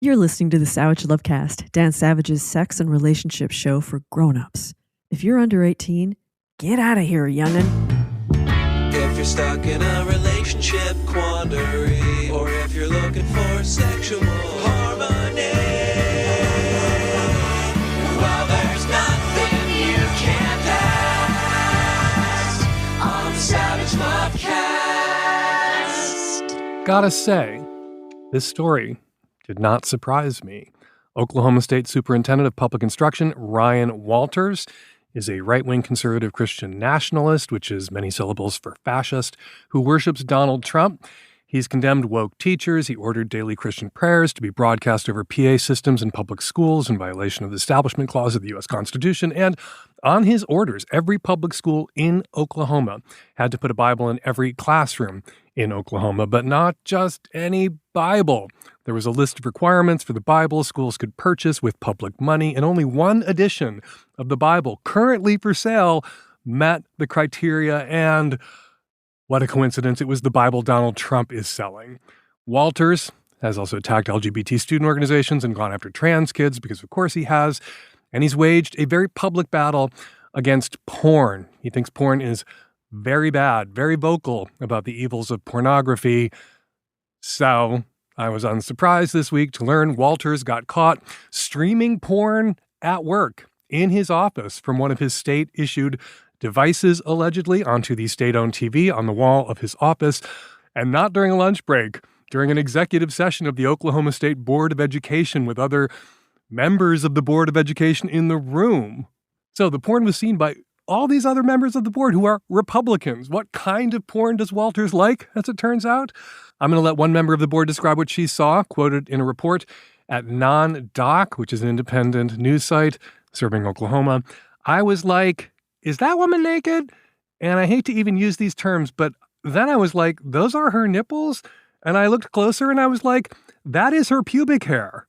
You're listening to the Savage Lovecast, Dan Savage's sex and relationship show for grown-ups. If you're under 18, get out of here, youngin'. If you're stuck in a relationship quandary, or if you're looking for sexual harmony, well, there's nothing you can't ask on the Savage Lovecast. Gotta say, this story did not surprise me. Oklahoma State Superintendent of Public Instruction Ryan Walters is a right-wing conservative Christian nationalist, which is many syllables for fascist, who worships Donald Trump. He's condemned woke teachers. He ordered daily Christian prayers to be broadcast over PA systems in public schools in violation of the Establishment Clause of the U.S. Constitution. And on his orders, every public school in Oklahoma had to put a Bible in every classroom in Oklahoma, but not just any Bible. There was a list of requirements for the Bible schools could purchase with public money, and only one edition of the Bible currently for sale met the criteria, and what a coincidence, it was the Bible Donald Trump is selling. Walters has also attacked LGBT student organizations and gone after trans kids, because of course he has, and he's waged a very public battle against porn. He thinks porn is very bad, very vocal about the evils of pornography. So I was unsurprised this week to learn Walters got caught streaming porn at work in his office from one of his state-issued devices, allegedly, onto the state-owned TV on the wall of his office, and not during a lunch break, during an executive session of the Oklahoma State Board of Education with other members of the Board of Education in the room. So the porn was seen by all these other members of the board who are Republicans. What kind of porn does Walters like, as it turns out? I'm going to let one member of the board describe what she saw, quoted in a report at Non-Doc, which is an independent news site serving Oklahoma. I was like, is that woman naked? And I hate to even use these terms, but then I was like, those are her nipples? And I looked closer and I was like, that is her pubic hair.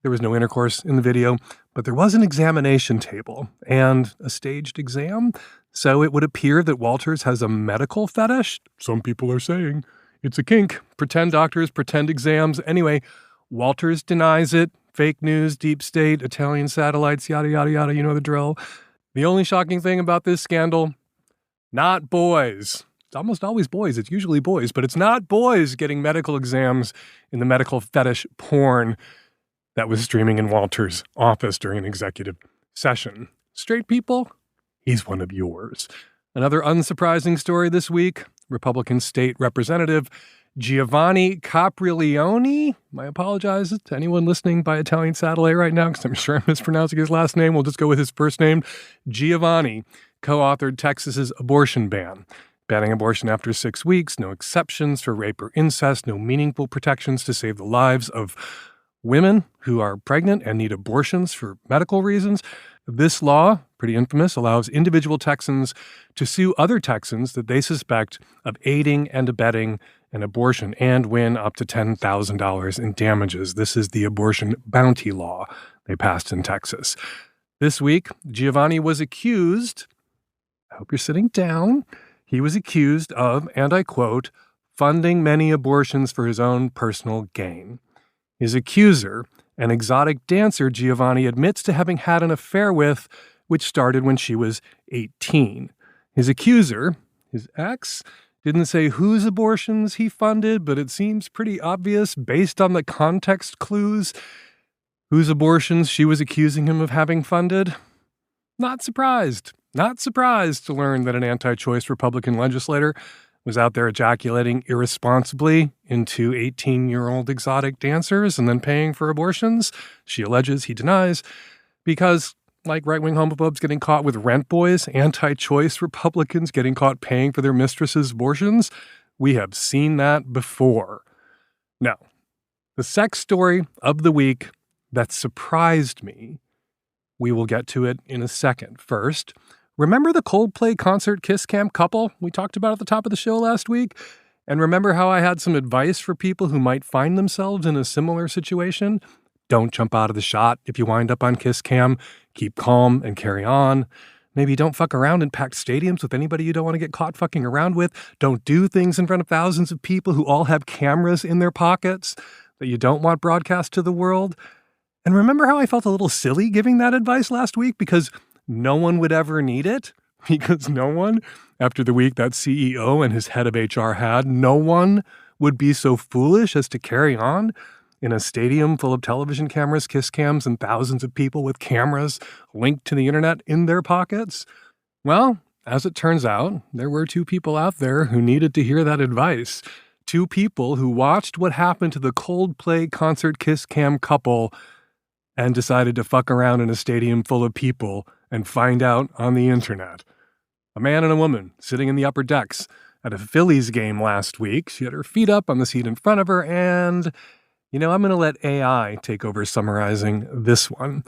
There was no intercourse in the video, but there was an examination table and a staged exam. So it would appear that Walters has a medical fetish. Some people are saying it's a kink. Pretend doctors, pretend exams. Anyway, Walters denies it. Fake news, deep state, Italian satellites, yada, yada, yada. You know the drill. The only shocking thing about this scandal, not boys. It's almost always boys. It's usually boys, but it's not boys getting medical exams in the medical fetish porn that was streaming in Walters' office during an executive session. Straight people, he's one of yours. Another unsurprising story this week, Republican State Representative Giovanni Capriglione. I apologize to anyone listening by Italian satellite right now, because I'm sure I'm mispronouncing his last name. We'll just go with his first name. Giovanni co-authored Texas's abortion ban, banning abortion after 6 weeks, no exceptions for rape or incest, no meaningful protections to save the lives of women who are pregnant and need abortions for medical reasons. This law, pretty infamous, allows individual Texans to sue other Texans that they suspect of aiding and abetting an abortion and win up to $10,000 in damages. This is the abortion bounty law they passed in Texas. This week, Giovanni was accused, I hope you're sitting down, he was accused of, and I quote, funding many abortions for his own personal gain. His accuser, an exotic dancer Giovanni admits to having had an affair with, which started when she was 18. His accuser, his ex, didn't say whose abortions he funded, but it seems pretty obvious based on the context clues whose abortions she was accusing him of having funded. Not surprised to learn that an anti-choice Republican legislator was out there ejaculating irresponsibly into 18-year-old exotic dancers and then paying for abortions. She alleges, he denies, because like right-wing homophobes getting caught with rent boys, anti-choice Republicans getting caught paying for their mistresses' abortions, we have seen that before. Now, the sex story of the week that surprised me, we will get to it in a second. First, remember the Coldplay concert Kiss Cam couple we talked about at the top of the show last week? And remember how I had some advice for people who might find themselves in a similar situation? Don't jump out of the shot if you wind up on Kiss Cam. Keep calm and carry on. Maybe don't fuck around in packed stadiums with anybody you don't want to get caught fucking around with. Don't do things in front of thousands of people who all have cameras in their pockets. that you don't want broadcast to the world. And remember how I felt a little silly giving that advice last week because no one would ever need it? Because no one, after the week that CEO and his head of HR had, no one would be so foolish as to carry on in a stadium full of television cameras, kiss cams, and thousands of people with cameras linked to the internet in their pockets. Well, as it turns out, there were 2 people out there who needed to hear that advice. 2 people who watched what happened to the Coldplay concert kiss cam couple and decided to fuck around in a stadium full of people and find out on the internet. A man and a woman sitting in the upper decks at a Phillies game last week. She had her feet up on the seat in front of her, and, I'm going to let AI take over summarizing this one.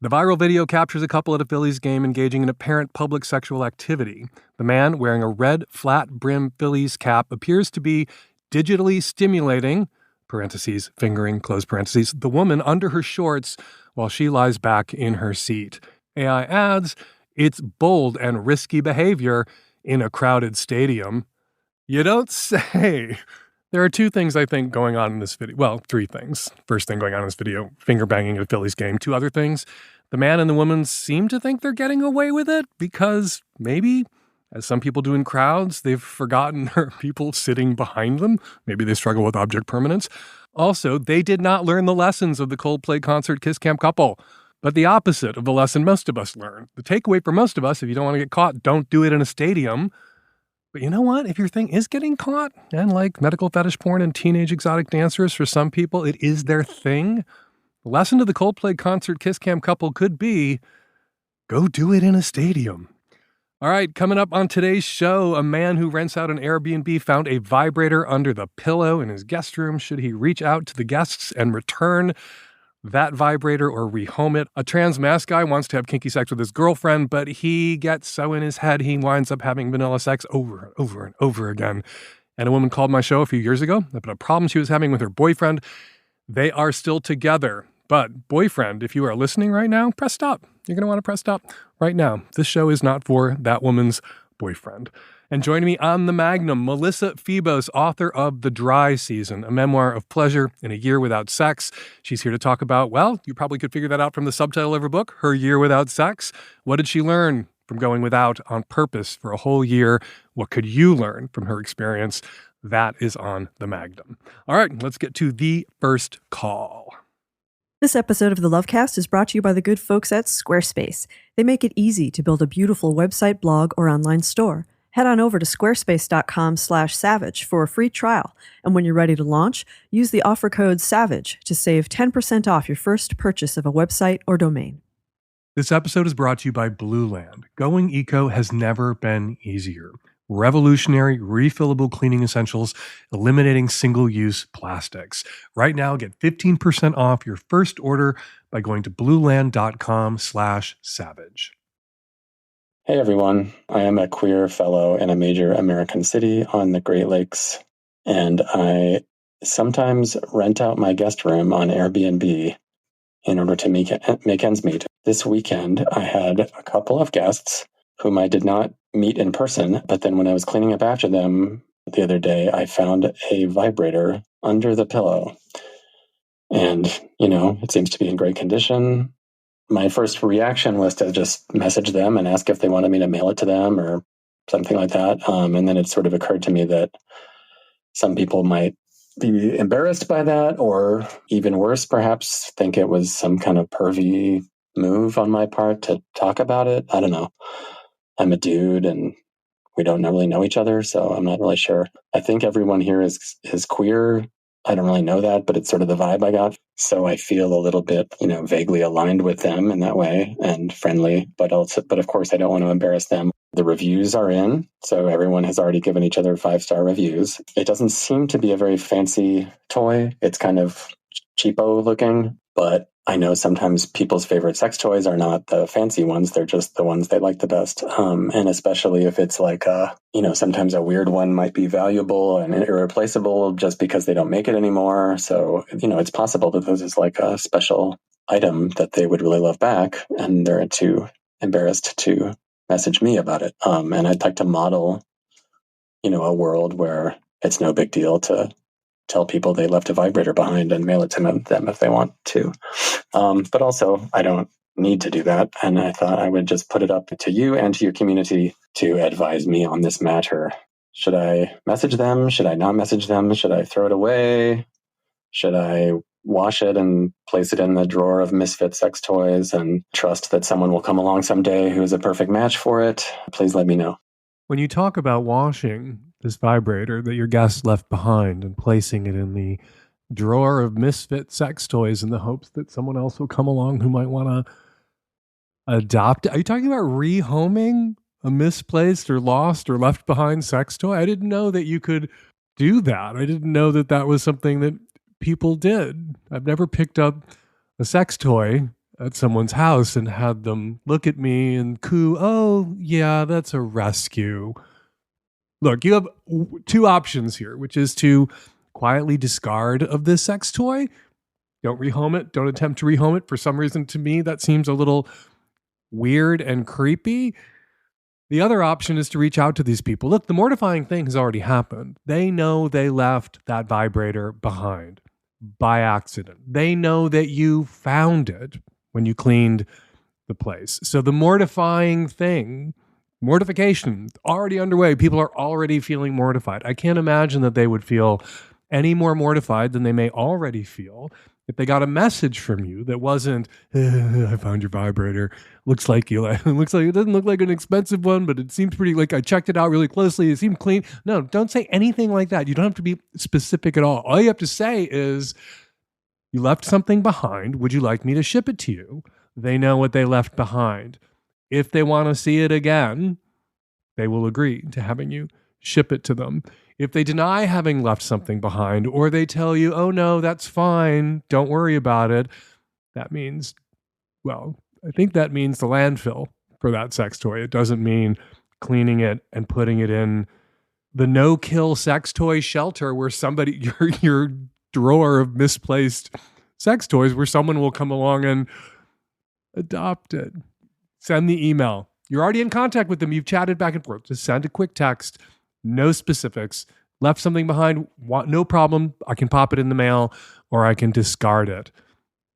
The viral video captures a couple at a Phillies game engaging in apparent public sexual activity. The man, wearing a red, flat-brim Phillies cap, appears to be digitally stimulating, parentheses, fingering, close parentheses, the woman under her shorts while she lies back in her seat. AI adds, it's bold and risky behavior in a crowded stadium. You don't say. There are 2 things I think going on in this video. Well, 3 things. First thing going on in this video, finger banging at a Phillies game. 2 other things. The man and the woman seem to think they're getting away with it because maybe, as some people do in crowds, they've forgotten there are people sitting behind them. Maybe they struggle with object permanence. Also, they did not learn the lessons of the Coldplay concert kiss cam couple, but the opposite of the lesson most of us learn. The takeaway for most of us, if you don't want to get caught, don't do it in a stadium. But you know what? If your thing is getting caught, and like medical fetish porn and teenage exotic dancers, for some people, it is their thing. The lesson to the Coldplay concert kiss cam couple could be, go do it in a stadium. All right, coming up on today's show, a man who rents out an Airbnb found a vibrator under the pillow in his guest room. Should he reach out to the guests and return that vibrator or rehome it? A trans mask guy wants to have kinky sex with his girlfriend, but he gets so in his head he winds up having vanilla sex over and over and over again. And a woman called my show a few years ago about a problem she was having with her boyfriend. They are still together. But boyfriend, if you are listening right now, press stop. You're going to want to press stop right now. This show is not for that woman's boyfriend. And joining me on the Magnum, Melissa Febos, author of The Dry Season, a memoir of pleasure in a year without sex. She's here to talk about, well, you probably could figure that out from the subtitle of her book, Her Year Without Sex. What did she learn from going without on purpose for a whole year? What could you learn from her experience? That is on the Magnum. All right, let's get to the first call. This episode of the Lovecast is brought to you by the good folks at Squarespace. They make it easy to build a beautiful website, blog, or online store. Head on over to squarespace.com/savage for a free trial. And when you're ready to launch, use the offer code SAVAGE to save 10% off your first purchase of a website or domain. This episode is brought to you by Blue Land. Going eco has never been easier. Revolutionary, refillable cleaning essentials, eliminating single-use plastics. Right now, get 15% off your first order by going to blueland.com/savage. Hey everyone, I am a queer fellow in a major American city on the Great Lakes, and I sometimes rent out my guest room on Airbnb in order to make ends meet. This weekend, I had a couple of guests whom I did not meet in person, but then when I was cleaning up after them the other day, I found a vibrator under the pillow. And, it seems to be in great condition. My first reaction was to just message them and ask if they wanted me to mail it to them or something like that. And then it sort of occurred to me that some people might be embarrassed by that, or even worse, perhaps think it was some kind of pervy move on my part to talk about it. I don't know. I'm a dude and we don't really know each other, so I'm not really sure. I think everyone here is queer. I don't really know that, but it's sort of the vibe I got. So I feel a little bit, vaguely aligned with them in that way and friendly, but of course I don't want to embarrass them. The reviews are in, so everyone has already given each other 5-star reviews. It doesn't seem to be a very fancy toy. It's kind of cheapo looking, but I know sometimes people's favorite sex toys are not the fancy ones. They're just the ones they like the best. And especially if it's like sometimes a weird one might be valuable and irreplaceable just because they don't make it anymore. So, it's possible that this is like a special item that they would really love back, and they're too embarrassed to message me about it. And I'd like to model, a world where it's no big deal to tell people they left a vibrator behind and mail it to them if they want to. But also, I don't need to do that. And I thought I would just put it up to you and to your community to advise me on this matter. Should I message them? Should I not message them? Should I throw it away? Should I wash it and place it in the drawer of misfit sex toys and trust that someone will come along someday who is a perfect match for it? Please let me know. When you talk about washing this vibrator that your guest left behind and placing it in the drawer of misfit sex toys in the hopes that someone else will come along who might want to adopt it, are you talking about rehoming a misplaced or lost or left behind sex toy? I didn't know that you could do that. I didn't know that that was something that people did. I've never picked up a sex toy at someone's house and had them look at me and coo, oh, yeah, that's a rescue. Look, you have two options here, which is to quietly discard of this sex toy. Don't rehome it. Don't attempt to rehome it. For some reason, to me, that seems a little weird and creepy. The other option is to reach out to these people. Look, the mortifying thing has already happened. They know they left that vibrator behind by accident. They know that you found it when you cleaned the place. So the mortification, already underway. People are already feeling mortified. I can't imagine that they would feel any more mortified than they may already feel if they got a message from you that wasn't, I found your vibrator. Looks like it doesn't look like an expensive one, but it seems pretty, like I checked it out really closely. It seemed clean. No, don't say anything like that. You don't have to be specific at all. All you have to say is, you left something behind. Would you like me to ship it to you? They know what they left behind. If they want to see it again, they will agree to having you ship it to them. If they deny having left something behind, or they tell you, oh no, that's fine, don't worry about it, that means, well, I think that means the landfill for that sex toy. It doesn't mean cleaning it and putting it in the no-kill sex toy shelter where somebody, your drawer of misplaced sex toys, where someone will come along and adopt it. Send the email. You're already in contact with them. You've chatted back and forth. Just send a quick text. No specifics. Left something behind. No problem. I can pop it in the mail or I can discard it.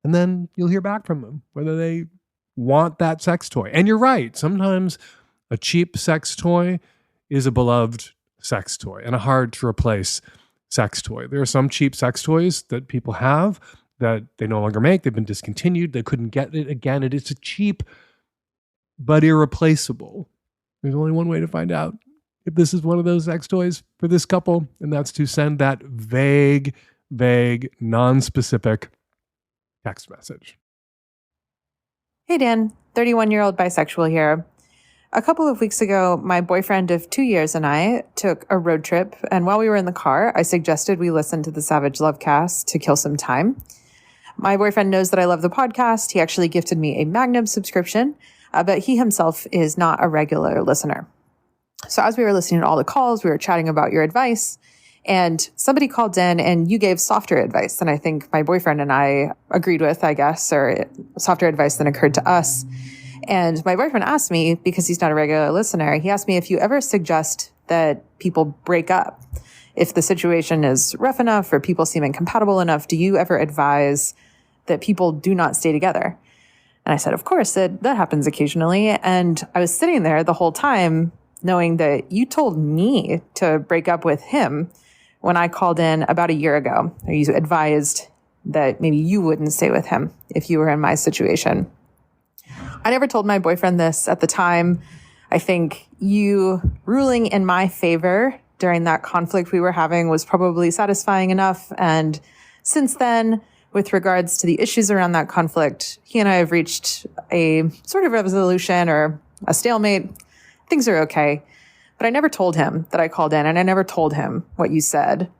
And then you'll hear back from them whether they want that sex toy. And you're right. Sometimes a cheap sex toy is a beloved sex toy and a hard to replace sex toy. There are some cheap sex toys that people have that they no longer make. They've been discontinued. They couldn't get it again. It is a cheap but irreplaceable. There's only one way to find out if this is one of those sex toys for this couple, and that's to send that vague, non-specific text message. Hey, Dan, 31-year-old bisexual here. A couple of weeks ago, my boyfriend of 2 years and I took a road trip, and while we were in the car, I suggested we listen to the Savage Lovecast to kill some time. My boyfriend knows that I love the podcast. He actually gifted me a Magnum subscription, but he himself is not a regular listener. So as we were listening to all the calls, we were chatting about your advice, and somebody called in and you gave softer advice than I think my boyfriend and I agreed with, I guess, or softer advice than occurred to us. And my boyfriend asked me, because he's not a regular listener, he asked me if you ever suggest that people break up. If the situation is rough enough or people seem incompatible enough, do you ever advise that people do not stay together? And I said, of course, that happens occasionally. And I was sitting there the whole time knowing that you told me to break up with him when I called in about a year ago. You advised that maybe you wouldn't stay with him if you were in my situation. I never told my boyfriend this at the time. I think you ruling in my favor during that conflict we were having was probably satisfying enough. And since then, with regards to the issues around that conflict, he and I have reached a sort of resolution or a stalemate. Things are okay. But I never told him that I called in, and I never told him what you said.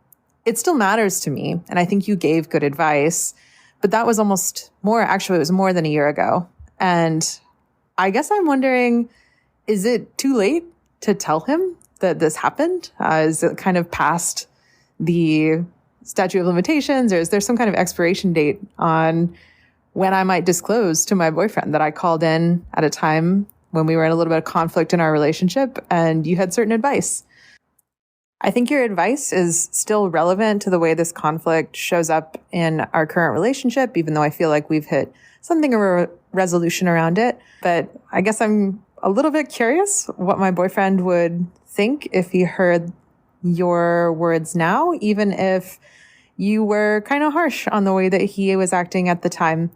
It still matters to me, and I think you gave good advice. But that was almost more, actually, it was more than a year ago. And I guess I'm wondering, is it too late to tell him that this happened? Is it kind of past the statute of limitations, or is there some kind of expiration date on when I might disclose to my boyfriend that I called in at a time when we were in a little bit of conflict in our relationship and you had certain advice? I think your advice is still relevant to the way this conflict shows up in our current relationship, even though I feel like we've hit something of a resolution around it. But I guess I'm a little bit curious what my boyfriend would think if he heard your words now, even if you were kind of harsh on the way that he was acting at the time.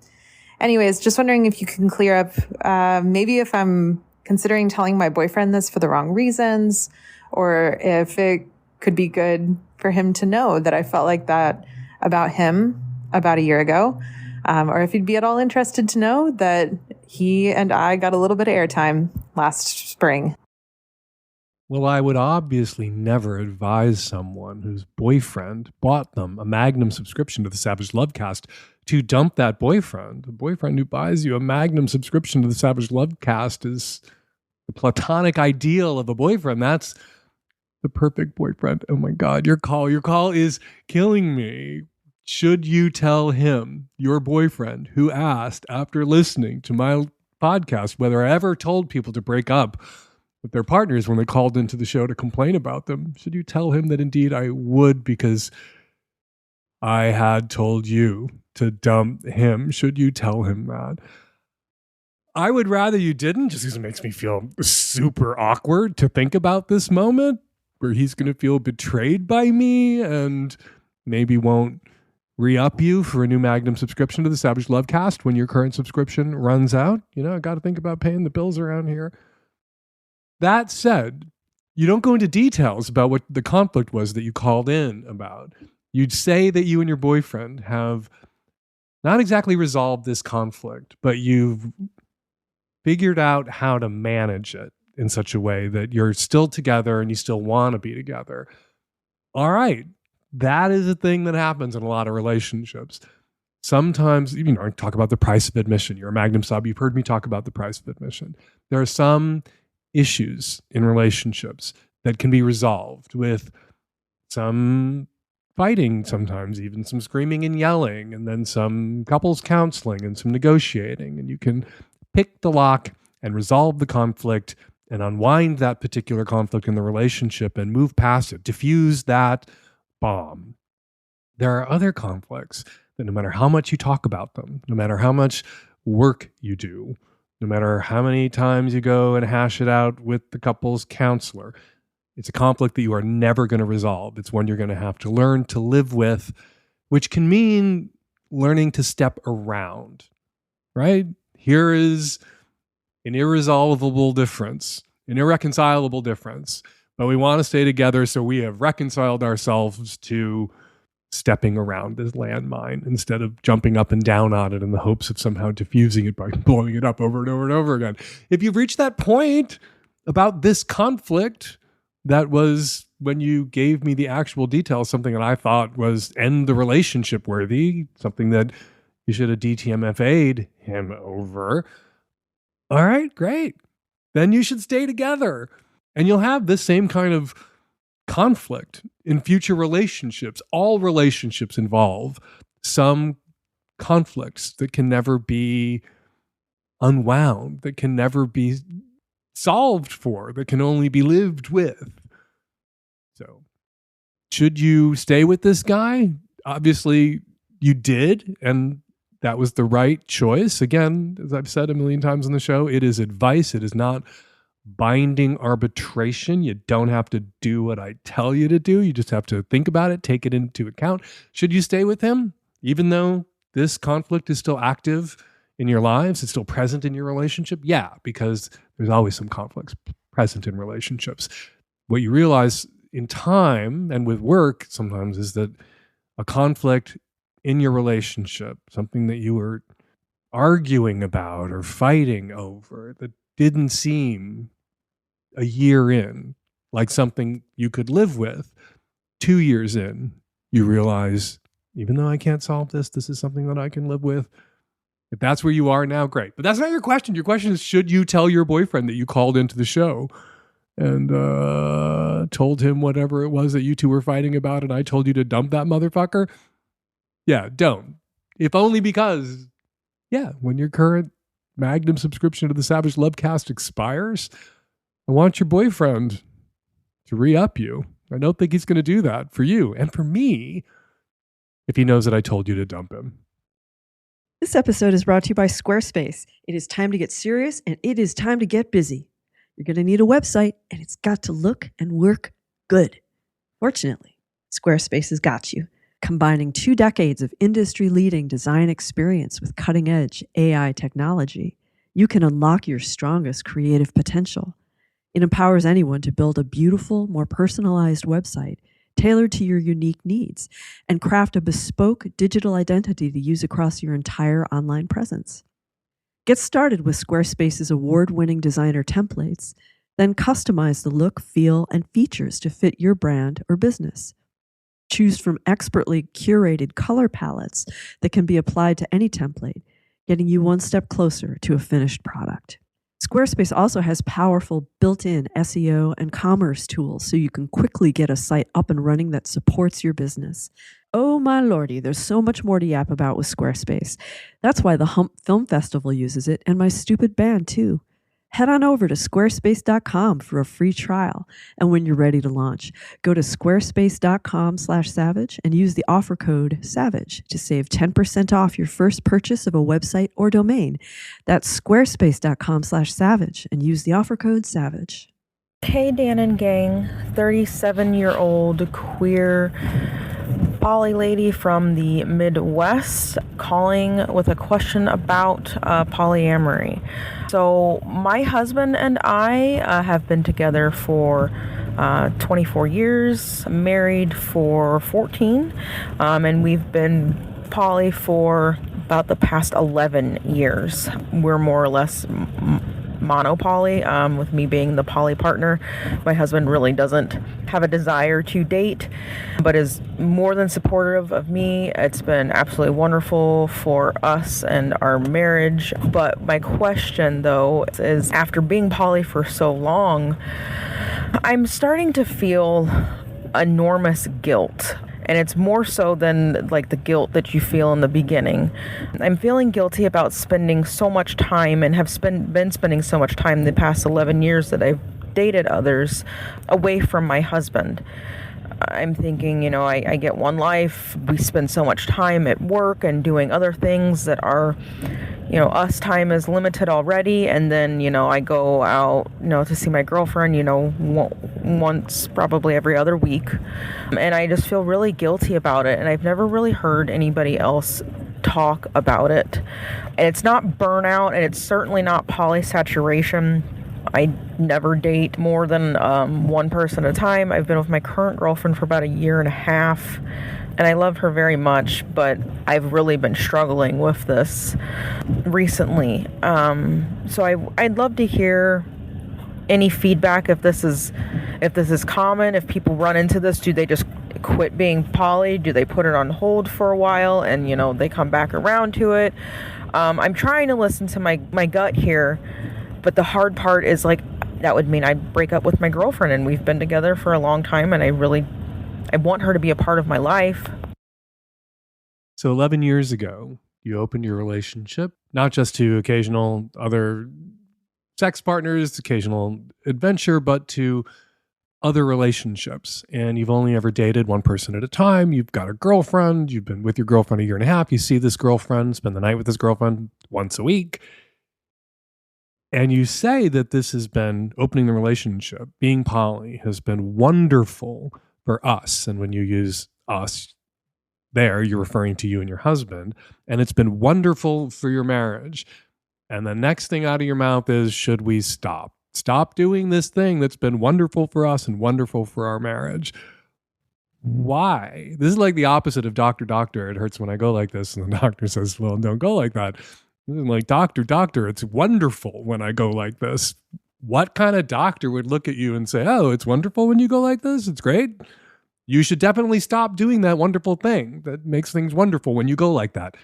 Anyways, just wondering if you can clear up maybe if I'm considering telling my boyfriend this for the wrong reasons, or if it could be good for him to know that I felt like that about him about a year ago, or if he'd be at all interested to know that he and I got a little bit of airtime last spring. Well, I would obviously never advise someone whose boyfriend bought them a Magnum subscription to the Savage Lovecast to dump that boyfriend. A boyfriend who buys you a Magnum subscription to the Savage Lovecast is the platonic ideal of a boyfriend. That's the perfect boyfriend. Oh my God, your call is killing me. Should you tell him, your boyfriend, who asked after listening to my podcast whether I ever told people to break up with their partners when they called into the show to complain about them? Should you tell him that indeed I would because I had told you to dump him? Should you tell him that? I would rather you didn't, just because it makes me feel super awkward to think about this moment where he's going to feel betrayed by me and maybe won't re-up you for a new Magnum subscription to the Savage Lovecast when your current subscription runs out. You know, I got to think about paying the bills around here. That said, you don't go into details about what the conflict was that you called in about. You'd say that you and your boyfriend have not exactly resolved this conflict, but you've figured out how to manage it in such a way that you're still together and you still want to be together. All right. That is a thing that happens in a lot of relationships. Sometimes, you know, I talk about the price of admission. You're a Magnum sub. You've heard me talk about the price of admission. There are some issues in relationships that can be resolved with some fighting, sometimes even some screaming and yelling, and then some couples counseling and some negotiating. And you can pick the lock and resolve the conflict and unwind that particular conflict in the relationship and move past it, diffuse that bomb. There are other conflicts that no matter how much you talk about them, no matter how much work you do, no matter how many times you go and hash it out with the couple's counselor, it's a conflict that you are never going to resolve. It's one you're going to have to learn to live with, which can mean learning to step around, right? Here is an irresolvable difference, an irreconcilable difference, but we want to stay together, so we have reconciled ourselves to stepping around this landmine instead of jumping up and down on it in the hopes of somehow diffusing it by blowing it up over and over and over again. If you've reached that point about this conflict, that was when you gave me the actual details, something that I thought was end the relationship worthy, something that you should have DTMFA'd him over. All right, great. Then you should stay together. And you'll have this same kind of conflict in future relationships. All relationships involve some conflicts that can never be unwound, that can never be solved for, that can only be lived with. So, should you stay with this guy? Obviously, you did, and that was the right choice. Again, as I've said a million times on the show, it is advice. It is not binding arbitration. You don't have to do what I tell you to do. You just have to think about it, take it into account. Should you stay with him, even though this conflict is still active in your lives? It's still present in your relationship? Yeah, because there's always some conflicts present in relationships. What you realize in time and with work sometimes is that a conflict in your relationship, something that you were arguing about or fighting over that didn't seem a year in like something you could live with, 2 years in, you realize, even though I can't solve this, this is something that I can live with. If that's where you are now, great. But that's not your question. Your question is, should you tell your boyfriend that you called into the show and told him whatever it was that you two were fighting about and I told you to dump that motherfucker? Yeah, don't. If only because, yeah, when your current Magnum subscription to the Savage Lovecast expires, I want your boyfriend to re-up you. I don't think he's going to do that for you and for me if he knows that I told you to dump him. This episode is brought to you by Squarespace. It is time to get serious and it is time to get busy. You're going to need a website and it's got to look and work good. Fortunately, Squarespace has got you. Combining 2 decades of industry-leading design experience with cutting-edge AI technology, you can unlock your strongest creative potential. It empowers anyone to build a beautiful, more personalized website tailored to your unique needs and craft a bespoke digital identity to use across your entire online presence. Get started with Squarespace's award-winning designer templates, then customize the look, feel, and features to fit your brand or business. Choose from expertly curated color palettes that can be applied to any template, getting you one step closer to a finished product. Squarespace also has powerful built-in SEO and commerce tools so you can quickly get a site up and running that supports your business. Oh my lordy, there's so much more to yap about with Squarespace. That's why the Hump Film Festival uses it, and my stupid band too. Head on over to squarespace.com for a free trial. And when you're ready to launch, go to squarespace.com/savage and use the offer code SAVAGE to save 10% off your first purchase of a website or domain. That's squarespace.com/savage and use the offer code SAVAGE. Hey, Dan and gang, 37-year-old queer poly lady from the Midwest calling with a question about polyamory. So my husband and I have been together for 24 years, married for 14, and we've been poly for about the past 11 years. We're more or less monopoly, with me being the poly partner. My husband really doesn't have a desire to date, but is more than supportive of me. It's been absolutely wonderful for us and our marriage. But my question, though, is after being poly for so long, I'm starting to feel enormous guilt. And it's more so than like the guilt that you feel in the beginning. I'm feeling guilty about spending so much time and have been spending so much time the past 11 years that I've dated others away from my husband. I'm thinking, I get one life. We spend so much time at work and doing other things that are, us time is limited already. And then, I go out, to see my girlfriend, once probably every other week. And I just feel really guilty about it. And I've never really heard anybody else talk about it. And it's not burnout, and it's certainly not polysaturation. I never date more than one person at a time. I've been with my current girlfriend for about 1.5 years, and I love her very much, but I've really been struggling with this recently. So I'd love to hear any feedback if this is common, if people run into this. Do they just quit being poly? Do they put it on hold for a while and they come back around to it? I'm trying to listen to my gut here. But the hard part is that would mean I'd break up with my girlfriend, and we've been together for a long time, and I want her to be a part of my life. So 11 years ago, you opened your relationship, not just to occasional other sex partners, occasional adventure, but to other relationships. And you've only ever dated one person at a time. You've got a girlfriend. You've been with your girlfriend 1.5 years. You see this girlfriend, spend the night with this girlfriend once a week. And you say that this has been opening the relationship, being poly has been wonderful for us. And when you use us there, you're referring to you and your husband. And it's been wonderful for your marriage. And the next thing out of your mouth is, should we stop? Stop doing this thing that's been wonderful for us and wonderful for our marriage. Why? This is like the opposite of doctor, it hurts when I go like this. And the doctor says, well, don't go like that. I'm like, doctor, it's wonderful when I go like this. What kind of doctor would look at you and say, oh, it's wonderful when you go like this? It's great. You should definitely stop doing that wonderful thing that makes things wonderful when you go like that.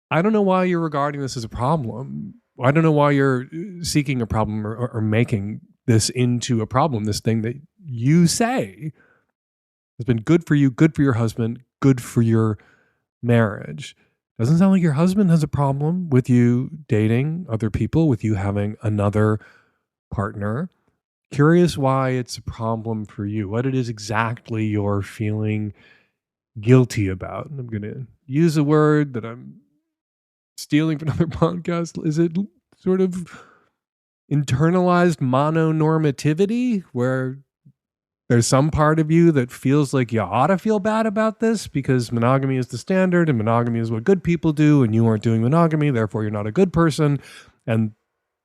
I don't know why you're regarding this as a problem. I don't know why you're seeking a problem or making this into a problem, this thing that you say has been good for you, good for your husband, good for your marriage. Doesn't sound like your husband has a problem with you dating other people, with you having another partner. Curious why it's a problem for you, what it is exactly you're feeling guilty about. And I'm going to use a word that I'm stealing from another podcast. Is it sort of internalized mononormativity, where there's some part of you that feels like you ought to feel bad about this because monogamy is the standard and monogamy is what good people do, and you aren't doing monogamy, therefore you're not a good person, and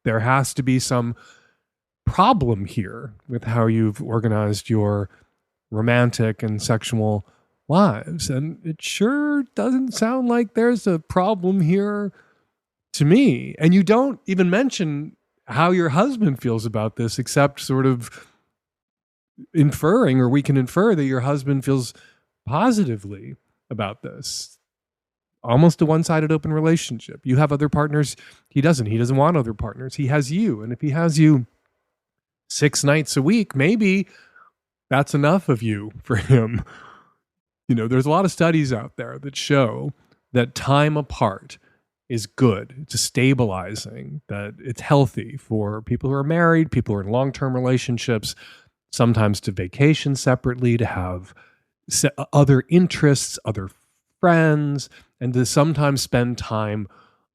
there has to be some problem here with how you've organized your romantic and sexual lives. And it sure doesn't sound like there's a problem here to me. And you don't even mention how your husband feels about this, except sort of inferring, or we can infer that your husband feels positively about this. Almost a one-sided open relationship. You have other partners. He doesn't want other partners. He has you. And if he has you 6 nights a week, maybe that's enough of you for him. You know, there's a lot of studies out there that show that time apart is good. It's stabilizing, that it's healthy for people who are married, people who are in long-term relationships, sometimes to vacation separately, to have other interests, other friends, and to sometimes spend time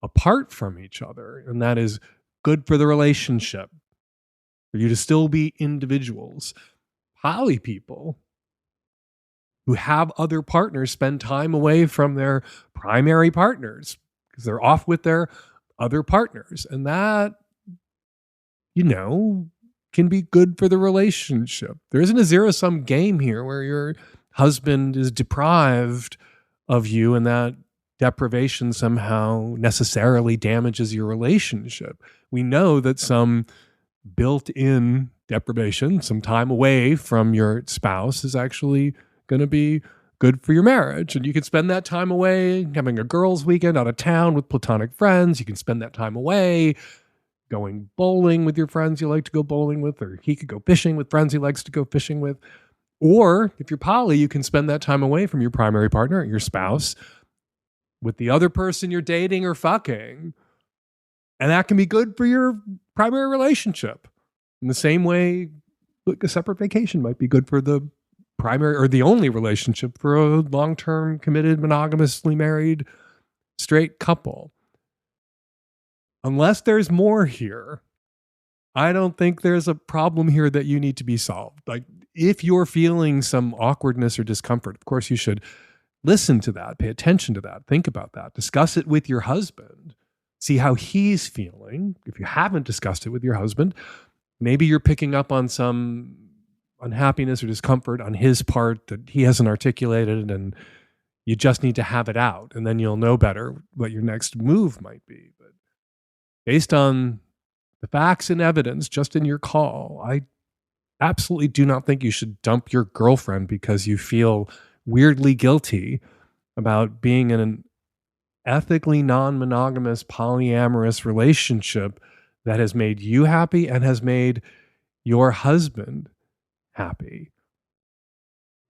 apart from each other. And that is good for the relationship, for you to still be individuals. Poly people who have other partners spend time away from their primary partners because they're off with their other partners. And that, you know, can be good for the relationship. There isn't a zero-sum game here where your husband is deprived of you and that deprivation somehow necessarily damages your relationship. We know that some built-in deprivation, some time away from your spouse, is actually going to be good for your marriage. And you can spend that time away having a girls' weekend out of town with platonic friends. You can spend that time away going bowling with your friends you like to go bowling with, or he could go fishing with friends he likes to go fishing with. Or if you're poly, you can spend that time away from your primary partner, your spouse, with the other person you're dating or fucking. And that can be good for your primary relationship. In the same way, like a separate vacation might be good for the primary or the only relationship for a long-term, committed, monogamously married, straight couple. Unless there's more here, I don't think there's a problem here that you need to be solved. Like, if you're feeling some awkwardness or discomfort, of course you should listen to that, pay attention to that, think about that, discuss it with your husband, see how he's feeling. If you haven't discussed it with your husband, maybe you're picking up on some unhappiness or discomfort on his part that he hasn't articulated, and you just need to have it out, and then you'll know better what your next move might be. But based on the facts and evidence just in your call, I absolutely do not think you should dump your girlfriend because you feel weirdly guilty about being in an ethically non-monogamous polyamorous relationship that has made you happy and has made your husband happy.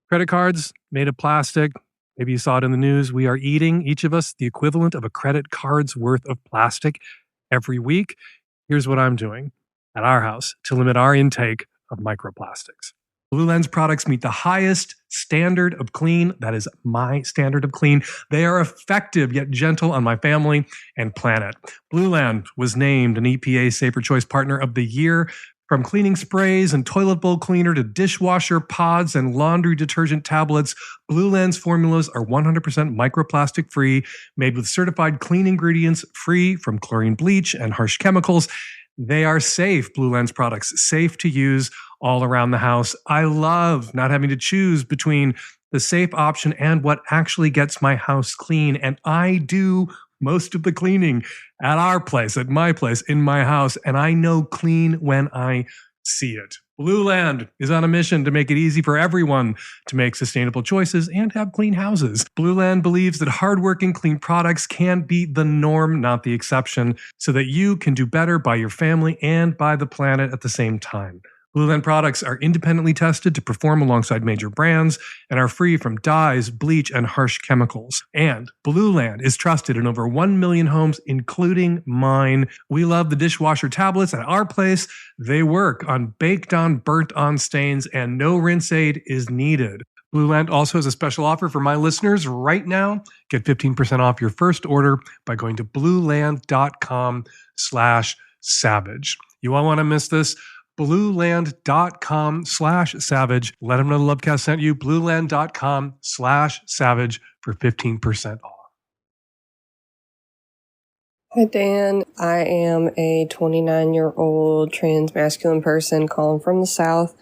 Credit cards made of plastic. Maybe you saw it in the news. We are eating, each of us, the equivalent of a credit card's worth of plastic every week. Here's what I'm doing at our house to limit our intake of microplastics. Blue Lens products meet the highest standard of clean. That is my standard of clean. They are effective yet gentle on my family and planet. Blue Land was named an EPA Safer Choice Partner of the Year. From cleaning sprays and toilet bowl cleaner to dishwasher pods and laundry detergent tablets, Blue Lens formulas are 100% microplastic free, made with certified clean ingredients, free from chlorine bleach and harsh chemicals. They are safe, Blue Lens products, safe to use all around the house. I love not having to choose between the safe option and what actually gets my house clean. And I do most of the cleaning at our place, at my place, in my house. And I know clean when I see it. Blue Land is on a mission to make it easy for everyone to make sustainable choices and have clean houses. Blue Land believes that hardworking, clean products can be the norm, not the exception, so that you can do better by your family and by the planet at the same time. Blue Land products are independently tested to perform alongside major brands and are free from dyes, bleach, and harsh chemicals. And Blue Land is trusted in over 1 million homes, including mine. We love the dishwasher tablets at our place. They work on baked on, burnt on stains, and no rinse aid is needed. Blue Land also has a special offer for my listeners right now. Get 15% off your first order by going to blueland.com/savage. You won't want to miss this. blueland.com/savage. Let them know the Lovecast sent you. blueland.com/savage for 15% off. Hi, Dan. I am a 29-year-old trans-masculine person calling from the South.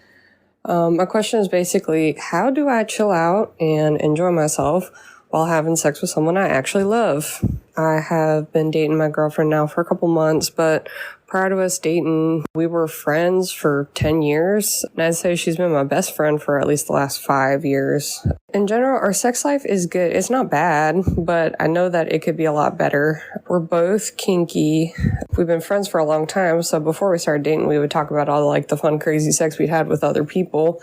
My question is basically, how do I chill out and enjoy myself while having sex with someone I actually love? I have been dating my girlfriend now for a couple months, but prior to us dating, we were friends for 10 years. And I'd say she's been my best friend for at least the last 5 years. In general, our sex life is good. It's not bad, but I know that it could be a lot better. We're both kinky. We've been friends for a long time. So before we started dating, we would talk about all the fun, crazy sex we'd had with other people.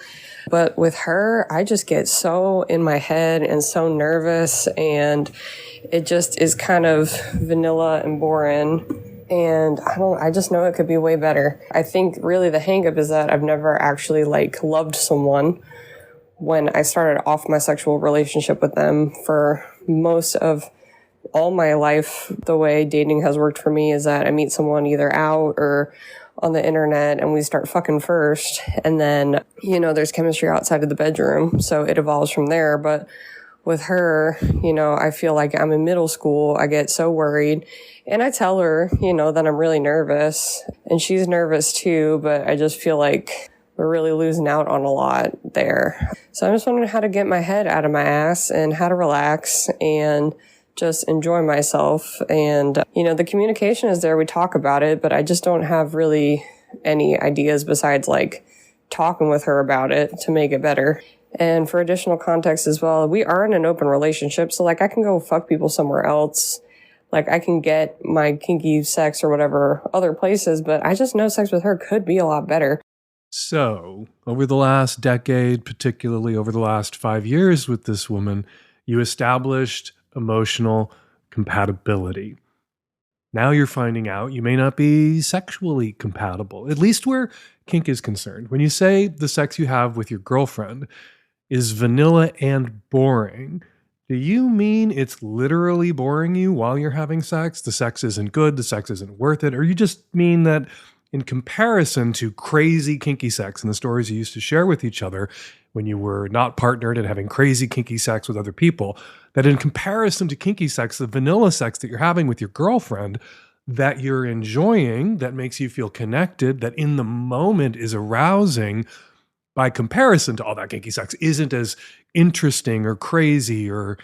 But with her, I just get so in my head and so nervous, and it just is kind of vanilla and boring. And I just know it could be way better. I think really the hang-up is that I've never actually loved someone when I started off my sexual relationship with them. For most of all my life, the way dating has worked for me is that I meet someone either out or on the internet and we start fucking first. And then, there's chemistry outside of the bedroom. So it evolves from there. But with her, I feel like I'm in middle school. I get so worried. And I tell her, that I'm really nervous. And she's nervous too, but I just feel like we're really losing out on a lot there. So I'm just wondering how to get my head out of my ass and how to relax and just enjoy myself. And, the communication is there. We talk about it, but I just don't have really any ideas besides talking with her about it to make it better. And for additional context as well, we are in an open relationship. So I can go fuck people somewhere else. I can get my kinky sex or whatever other places, but I just know sex with her could be a lot better. So over the last decade, particularly over the last 5 years with this woman, you established emotional compatibility. Now you're finding out you may not be sexually compatible, at least where kink is concerned. When you say the sex you have with your girlfriend is vanilla and boring, do you mean it's literally boring you while you're having sex? The sex isn't good, the sex isn't worth it? Or you just mean that in comparison to crazy kinky sex and the stories you used to share with each other when you were not partnered and having crazy kinky sex with other people, that in comparison to kinky sex, the vanilla sex that you're having with your girlfriend that you're enjoying, that makes you feel connected, that in the moment is arousing, by comparison to all that kinky sex, isn't as interesting or crazy or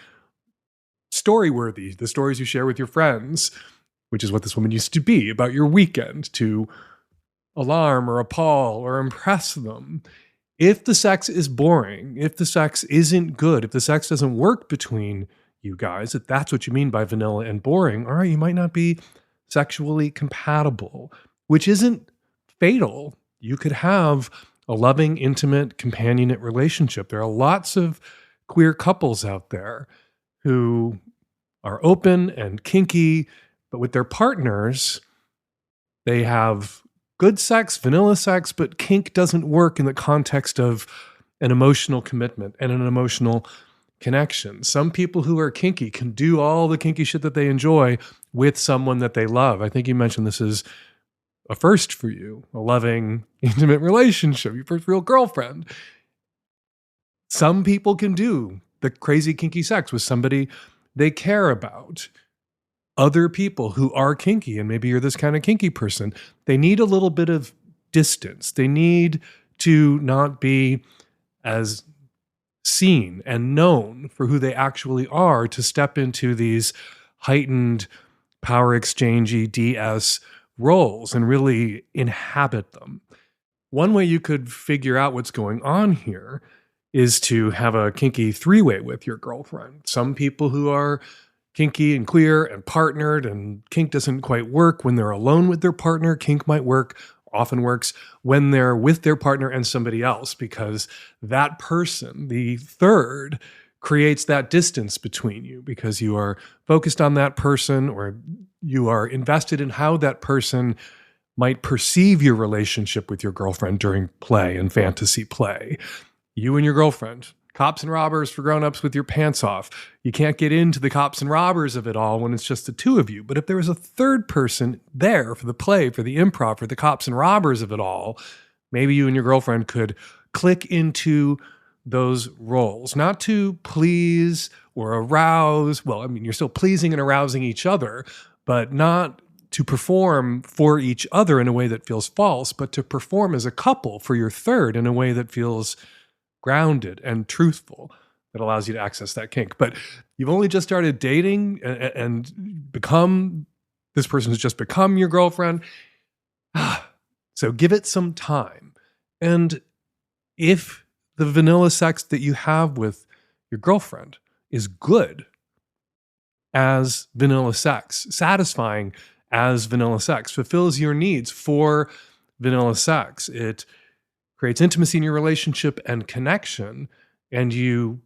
story-worthy, the stories you share with your friends, which is what this woman used to be, about your weekend, to alarm or appall or impress them. If the sex is boring, if the sex isn't good, if the sex doesn't work between you guys, if that's what you mean by vanilla and boring, all right, you might not be sexually compatible, which isn't fatal. You could have a loving, intimate, companionate relationship. There are lots of queer couples out there who are open and kinky, but with their partners, they have good sex, vanilla sex, but kink doesn't work in the context of an emotional commitment and an emotional connection. Some people who are kinky can do all the kinky shit that they enjoy with someone that they love. I think you mentioned this is a first for you, a loving, intimate relationship, your first real girlfriend. Some people can do the crazy kinky sex with somebody they care about. Other people who are kinky, and maybe you're this kind of kinky person, they need a little bit of distance. They need to not be as seen and known for who they actually are to step into these heightened power exchangey DS roles and really inhabit them. One way you could figure out what's going on here is to have a kinky three-way with your girlfriend. Some people who are kinky and queer and partnered, and kink doesn't quite work when they're alone with their partner. Kink might work often works when they're with their partner and somebody else, because that person, the third, creates that distance between you because you are focused on that person, or you are invested in how that person might perceive your relationship with your girlfriend during play and fantasy play. You and your girlfriend, cops and robbers for grown-ups with your pants off. You can't get into the cops and robbers of it all when it's just the two of you. But if there was a third person there for the play, for the improv, for the cops and robbers of it all, maybe you and your girlfriend could click into those roles, not to please or arouse. Well, I mean, you're still pleasing and arousing each other, but not to perform for each other in a way that feels false, but to perform as a couple for your third in a way that feels grounded and truthful, that allows you to access that kink. But you've only just started dating and become, this person has just become your girlfriend. So give it some time. And if the vanilla sex that you have with your girlfriend is good as vanilla sex, satisfying as vanilla sex, fulfills your needs for vanilla sex, it creates intimacy in your relationship and connection, and you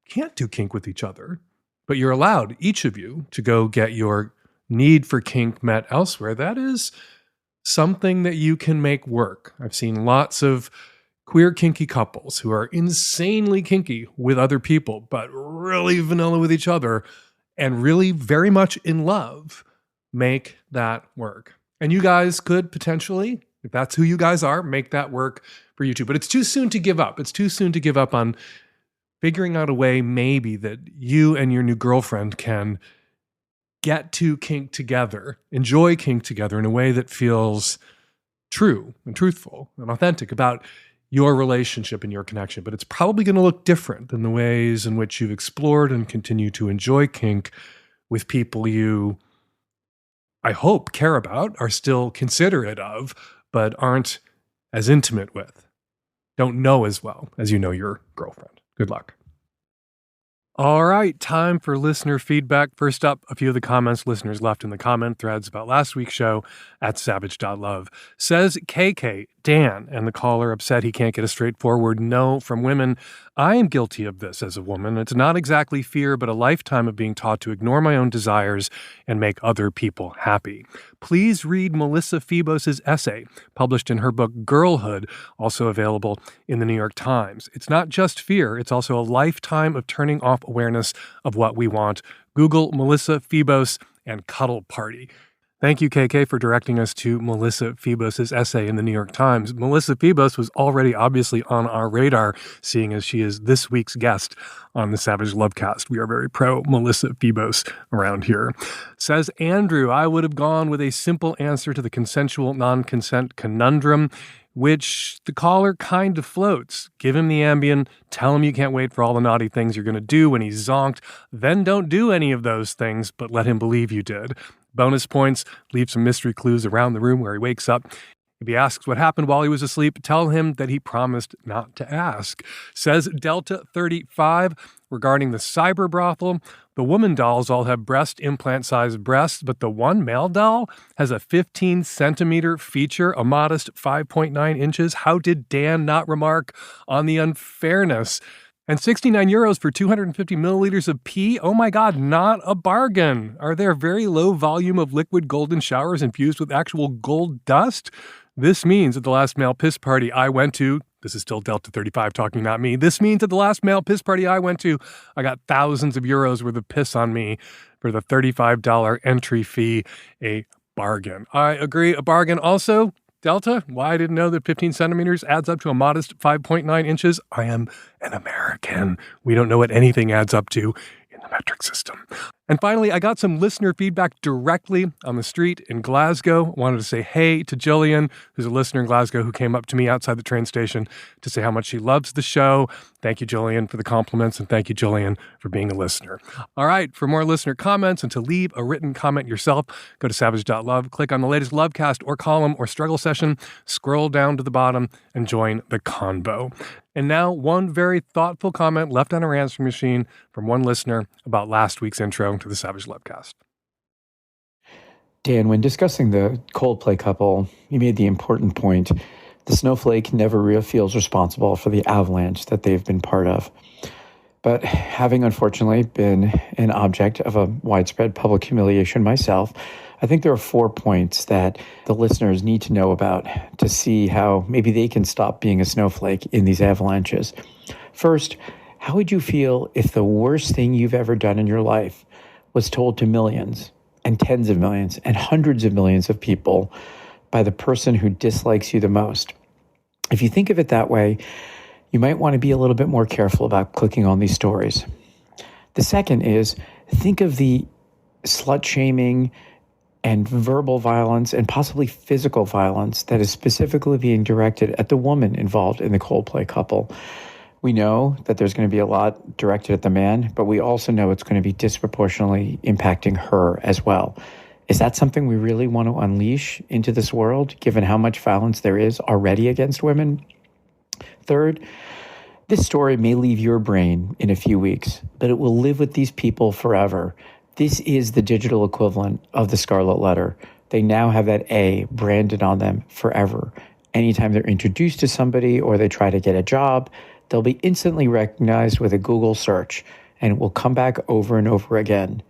can't do kink with each other, but you're allowed, each of you, to go get your need for kink met elsewhere, that is something that you can make work. I've seen lots of queer kinky couples who are insanely kinky with other people, but really vanilla with each other, and really very much in love, make that work. And you guys could potentially, if that's who you guys are, make that work for you too. But it's too soon to give up. It's too soon to give up on figuring out a way maybe that you and your new girlfriend can get to kink together, enjoy kink together in a way that feels true and truthful and authentic about your relationship and your connection. But it's probably going to look different than the ways in which you've explored and continue to enjoy kink with people you, I hope, care about, are still considerate of, but aren't as intimate with, don't know as well as you know your girlfriend. Good luck. All right, time for listener feedback. First up, a few of the comments listeners left in the comment threads about last week's show at savage.love. Says KK, Dan, and the caller upset he can't get a straightforward no from women. I am guilty of this as a woman. It's not exactly fear, but a lifetime of being taught to ignore my own desires and make other people happy. Please read Melissa Febos' essay, published in her book Girlhood, also available in the New York Times. It's not just fear, it's also a lifetime of turning off awareness of what we want. Google Melissa Febos and Cuddle Party. Thank you, KK, for directing us to Melissa Febos' essay in the New York Times. Melissa Febos was already obviously on our radar, seeing as she is this week's guest on the Savage Lovecast. We are very pro Melissa Febos around here. Says Andrew, I would have gone with a simple answer to the consensual non-consent conundrum, which the caller kind of floats. Give him the Ambien, tell him you can't wait for all the naughty things you're going to do when he's zonked, then don't do any of those things, but let him believe you did. Bonus points, leave some mystery clues around the room where he wakes up. If he asks what happened while he was asleep, tell him that he promised not to ask. Says Delta 35, regarding the cyber brothel, the woman dolls all have breast implant-sized breasts, but the one male doll has a 15-centimeter feature, a modest 5.9 inches. How did Dan not remark on the unfairness? And 69 euros for 250 milliliters of pee? Oh my God, not a bargain. Are there very low volume of liquid golden showers infused with actual gold dust? This means at the last male piss party I went to, this is still Delta 35 talking, not me. This means at the last male piss party I went to, I got thousands of euros worth of piss on me for the $35 entry fee. A bargain. I agree, a bargain. Also, Delta, why I didn't know that 15 centimeters adds up to a modest 5.9 inches. I am an American. We don't know what anything adds up to in the metric system. And finally, I got some listener feedback directly on the street in Glasgow. I wanted to say hey to Jillian, who's a listener in Glasgow, who came up to me outside the train station to say how much she loves the show. Thank you, Jillian, for the compliments, and thank you, Jillian, for being a listener. All right, for more listener comments and to leave a written comment yourself, go to savage.love, click on the latest Lovecast or column or struggle session, scroll down to the bottom, and join the convo. And now, one very thoughtful comment left on our answering machine from one listener about last week's intro to the Savage Lovecast. Dan, when discussing the Coldplay couple, you made the important point. The snowflake never feels responsible for the avalanche that they've been part of. But having unfortunately been an object of a widespread public humiliation myself, I think there are 4 points that the listeners need to know about to see how maybe they can stop being a snowflake in these avalanches. First, how would you feel if the worst thing you've ever done in your life was told to millions and tens of millions and hundreds of millions of people by the person who dislikes you the most? If you think of it that way, you might want to be a little bit more careful about clicking on these stories. The second is, think of the slut-shaming and verbal violence and possibly physical violence that is specifically being directed at the woman involved in the Coldplay couple. We know that there's going to be a lot directed at the man, but we also know it's going to be disproportionately impacting her as well. Is that something we really want to unleash into this world, given how much violence there is already against women? Third, this story may leave your brain in a few weeks, but it will live with these people forever. This is the digital equivalent of the Scarlet Letter. They now have that A branded on them forever. Anytime they're introduced to somebody or they try to get a job, they'll be instantly recognized with a Google search, and it will come back over and over again.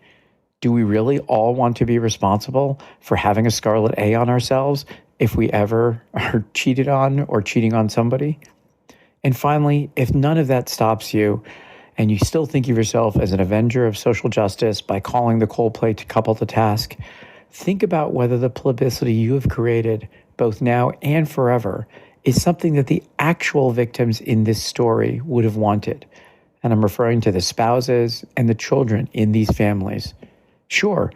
Do we really all want to be responsible for having a Scarlet A on ourselves if we ever are cheated on or cheating on somebody? And finally, if none of that stops you and you still think of yourself as an avenger of social justice by calling the Coldplay couple to task, think about whether the publicity you have created, both now and forever, is something that the actual victims in this story would have wanted. And I'm referring to the spouses and the children in these families. Sure,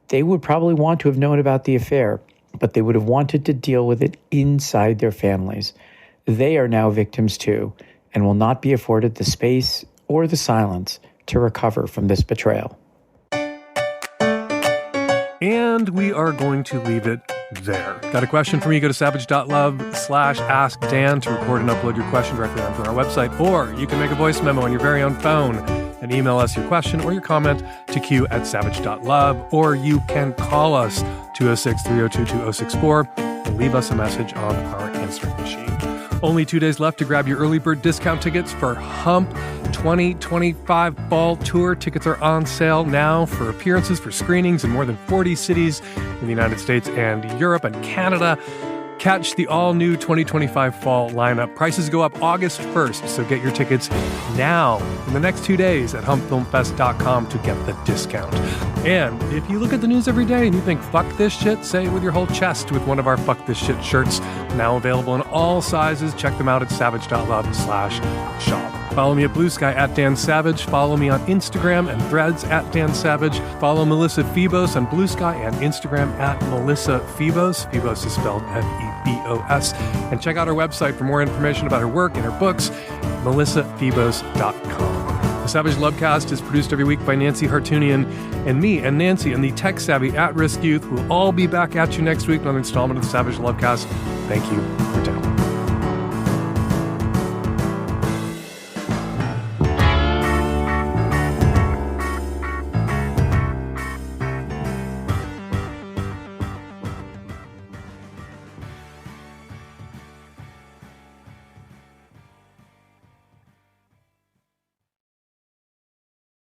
they would probably want to have known about the affair, but they would have wanted to deal with it inside their families. They are now victims too, and will not be afforded the space or the silence to recover from this betrayal. And we are going to leave it there. Got a question for me? Go to savage.love/askdan to record and upload your question directly onto our website, or you can make a voice memo on your very own phone and email us your question or your comment to q@savage.love, or you can call us 206-302-2064 and leave us a message on our answering machine. Only 2 days left to grab your early bird discount tickets for Hump 2025 Fall Tour. Tickets are on sale now for appearances, for screenings in more than 40 cities in the United States and Europe and Canada. Catch the all-new 2025 fall lineup. Prices go up August 1st, so get your tickets now in the next 2 days at humpfilmfest.com to get the discount. And if you look at the news every day and you think, fuck this shit, say it with your whole chest with one of our Fuck This Shit shirts, now available in all sizes. Check them out at savage.love/shop. Follow me at Blue Sky at Dan Savage. Follow me on Instagram and Threads at Dan Savage. Follow Melissa Febos on Blue Sky and Instagram at Melissa Febos. Febos is spelled F-E-B-O-S. And check out our website for more information about her work and her books, melissafebos.com. The Savage Lovecast is produced every week by Nancy Hartunian and me and Nancy and the tech-savvy at-risk youth. We'll all be back at you next week on an installment of the Savage Lovecast. Thank you for